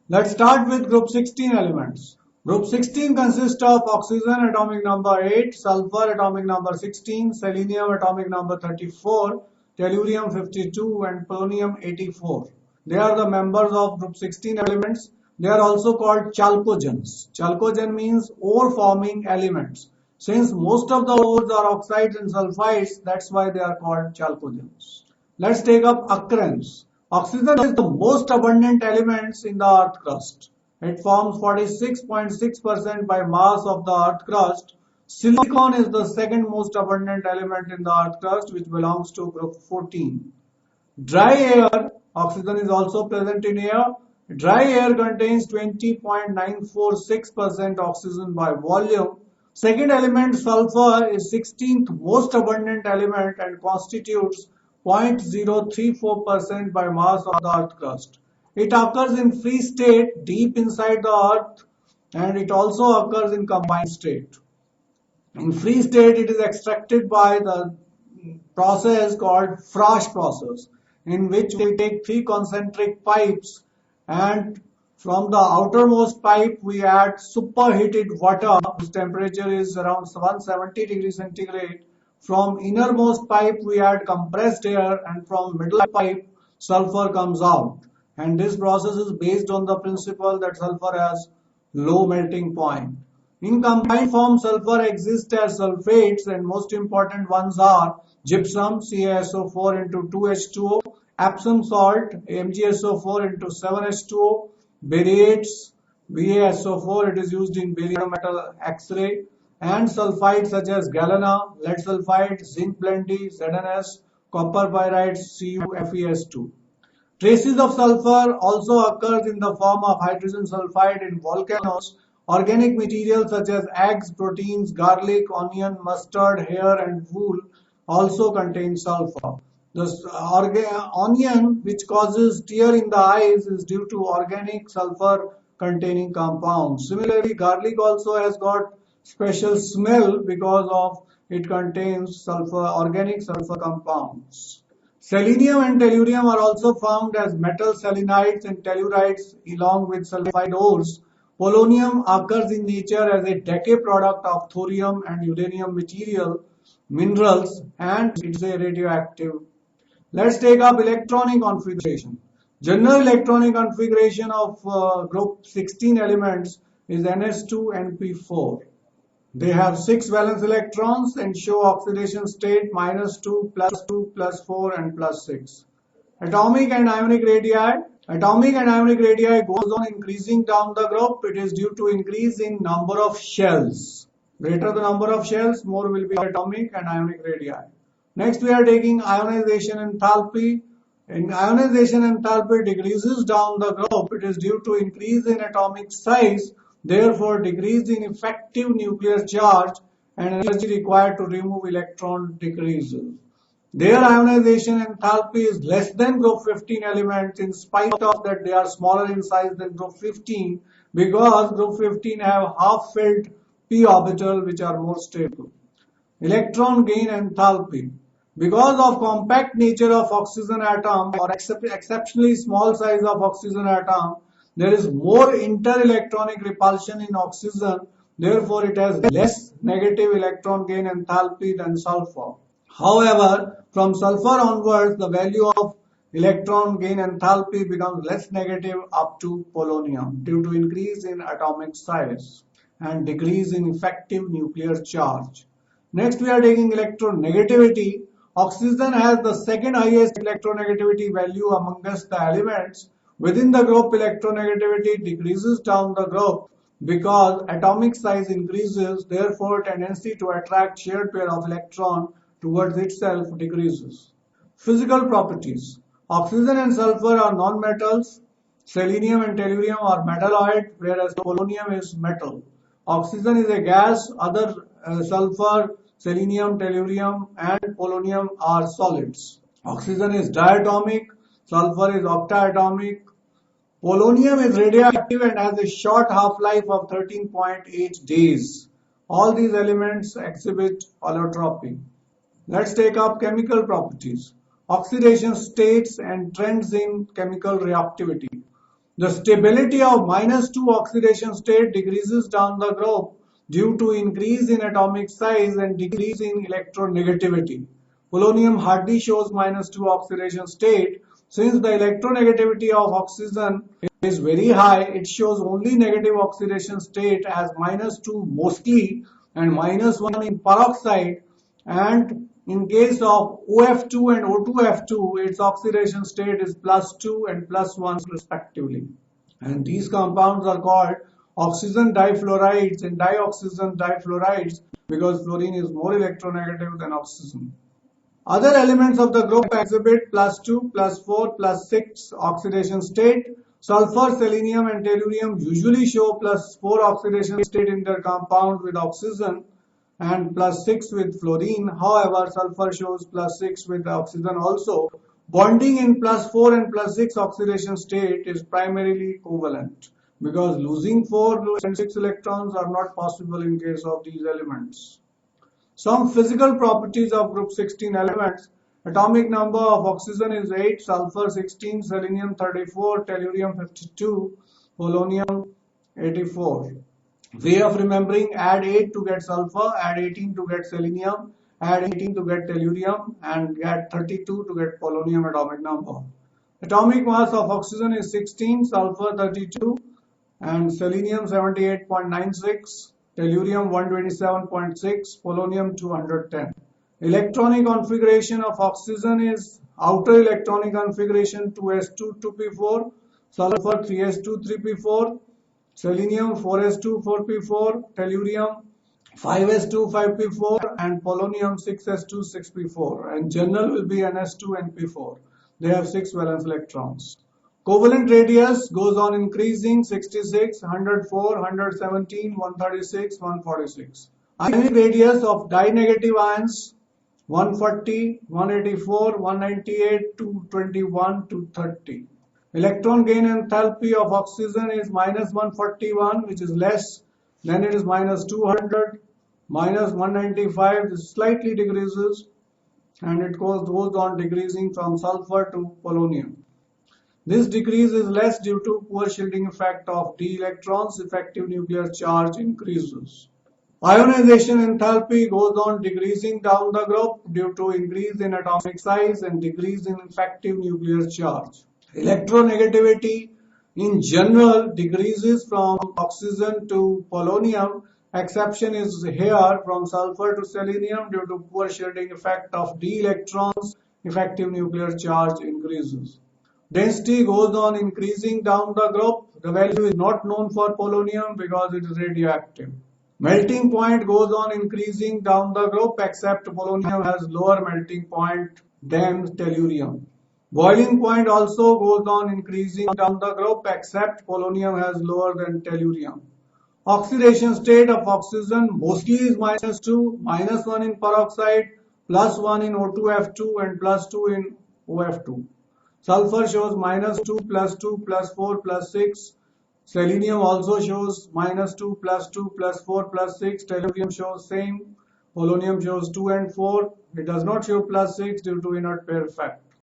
Let's start with group 16 elements. Group 16 consists of oxygen atomic number 8, sulfur atomic number 16, selenium atomic number 34, tellurium 52 and polonium 84. They are the members of group 16 elements. They are also called chalcogens. Chalcogen means ore forming elements. Since most of the ores are oxides and sulfides, that's why they are called chalcogens. Let's take up occurrence. Oxygen is the most abundant element in the earth crust. It forms 46.6% by mass of the earth crust. Silicon is the second most abundant element in the earth crust, which belongs to group 14. Dry air, oxygen is also present in air. Dry air contains 20.946% oxygen by volume. Second element, sulfur, is 16th most abundant element and constitutes 0.034% by mass of the earth crust. It occurs in free state deep inside the earth, and it also occurs in combined state. In free state, it is extracted by the process called Frasch process, in which we take three concentric pipes, and from the outermost pipe we add superheated water whose temperature is around 170 degrees centigrade. From innermost pipe we add compressed air, and from middle pipe sulfur comes out. And this process is based on the principle that sulfur has low melting point. In combined form, sulfur exists as sulfates, and most important ones are gypsum CaSO4 into 2H2O, Epsom salt MgSO4 into 7H2O, barytes BaSO4, it is used in barium metal X-ray, and sulfides such as galena, lead sulfide, zinc blendy, ZnS, copper pyrites, CuFeS2. Traces of sulfur also occurs in the form of hydrogen sulfide in volcanoes. Organic materials such as eggs, proteins, garlic, onion, mustard, hair and wool also contain sulfur. The onion, which causes tear in the eyes, is due to organic sulfur containing compounds. Similarly, garlic also has got special smell because of it contains sulfur, organic sulfur compounds. Selenium and tellurium are also found as metal selenides and tellurides along with sulfide ores. Polonium occurs in nature as a decay product of thorium and uranium minerals, and it's a radioactive. Let's take up electronic configuration. General electronic configuration of group 16 elements is Ns2np4. They have 6 valence electrons and show oxidation state -2, +2, +4 and +6. Atomic and ionic radii. Atomic and ionic radii goes on increasing down the group. It is due to increase in number of shells. Greater the number of shells, more will be atomic and ionic radii. Next we are taking ionization enthalpy. In ionization enthalpy decreases down the group. It is due to increase in atomic size, therefore decrease in effective nuclear charge, and energy required to remove electron decreases. Their ionization enthalpy is less than group 15 elements, in spite of that they are smaller in size than group 15, because group 15 have half-filled p orbital which are more stable. Electron gain enthalpy. Because of compact nature of oxygen atom or exceptionally small size of oxygen atom, there is more inter-electronic repulsion in oxygen, therefore it has less negative electron gain enthalpy than sulfur. However, from sulfur onwards, the value of electron gain enthalpy becomes less negative up to polonium due to increase in atomic size and decrease in effective nuclear charge. Next, we are taking electronegativity. Oxygen has the second highest electronegativity value amongst the elements. Within the group, electronegativity decreases down the group because atomic size increases, therefore tendency to attract shared pair of electron towards itself decreases. Physical properties. Oxygen and sulfur are non-metals. Selenium and tellurium are metalloid, whereas polonium is metal. Oxygen is a gas, other sulfur, selenium, tellurium and polonium are solids. Oxygen is diatomic, sulfur is octaatomic. Polonium is radioactive and has a short half-life of 13.8 days. All these elements exhibit allotropy. Let's take up chemical properties. Oxidation states and trends in chemical reactivity. The stability of -2 oxidation state decreases down the group due to increase in atomic size and decrease in electronegativity. Polonium hardly shows -2 oxidation state. Since the electronegativity of oxygen is very high, it shows only negative oxidation state as -2 mostly and -1 in peroxide, and in case of OF2 and O2F2, its oxidation state is +2 and +1 respectively. And these compounds are called oxygen difluorides and dioxygen difluorides because fluorine is more electronegative than oxygen. Other elements of the group exhibit +2, +4, +6 oxidation state. Sulfur, selenium and tellurium usually show +4 oxidation state in their compound with oxygen and +6 with fluorine. However, sulfur shows +6 with oxygen also. Bonding in +4 and +6 oxidation state is primarily covalent because losing 4 and 6 electrons are not possible in case of these elements. Some physical properties of group 16 elements. Atomic number of oxygen is 8, sulfur 16, selenium 34, tellurium 52, polonium 84. Way of remembering: add 8 to get sulfur, add 18 to get selenium, add 18 to get tellurium, and add 32 to get polonium atomic number. Atomic mass of oxygen is 16, sulfur 32, and selenium 78.96, tellurium 127.6, polonium 210. Electronic configuration of oxygen is outer electronic configuration 2s2 2p4, sulfur 3s2 3p4, selenium 4s2 4p4, tellurium 5s2 5p4, and polonium 6s2 6p4. And general will be ns2 and p4. They have 6 valence electrons. Covalent radius goes on increasing: 66, 104, 117, 136, 146. Ionic radius of di-negative ions: 140, 184, 198, 221, 230. Electron gain enthalpy of oxygen is -141, which is less. Then it is -200, -195, this slightly decreases, and it goes on decreasing from sulfur to polonium. This decrease is less due to poor shielding effect of d electrons. Effective nuclear charge increases. Ionization enthalpy goes on decreasing down the group due to increase in atomic size and decrease in effective nuclear charge. Electronegativity in general decreases from oxygen to polonium. Exception is here from sulfur to selenium due to poor shielding effect of d electrons. Effective nuclear charge increases. Density goes on increasing down the group. The value is not known for polonium because it is radioactive. Melting point goes on increasing down the group except polonium has lower melting point than tellurium. Boiling point also goes on increasing down the group except polonium has lower than tellurium. Oxidation state of oxygen mostly is -2, -1 in peroxide, +1 in O2F2 and +2 in OF2. Sulfur shows -2, +2, +4, +6. Selenium also shows -2, +2, +4, +6. Tellurium shows same. Polonium shows 2 and 4. It does not show +6 due to inert pair effect.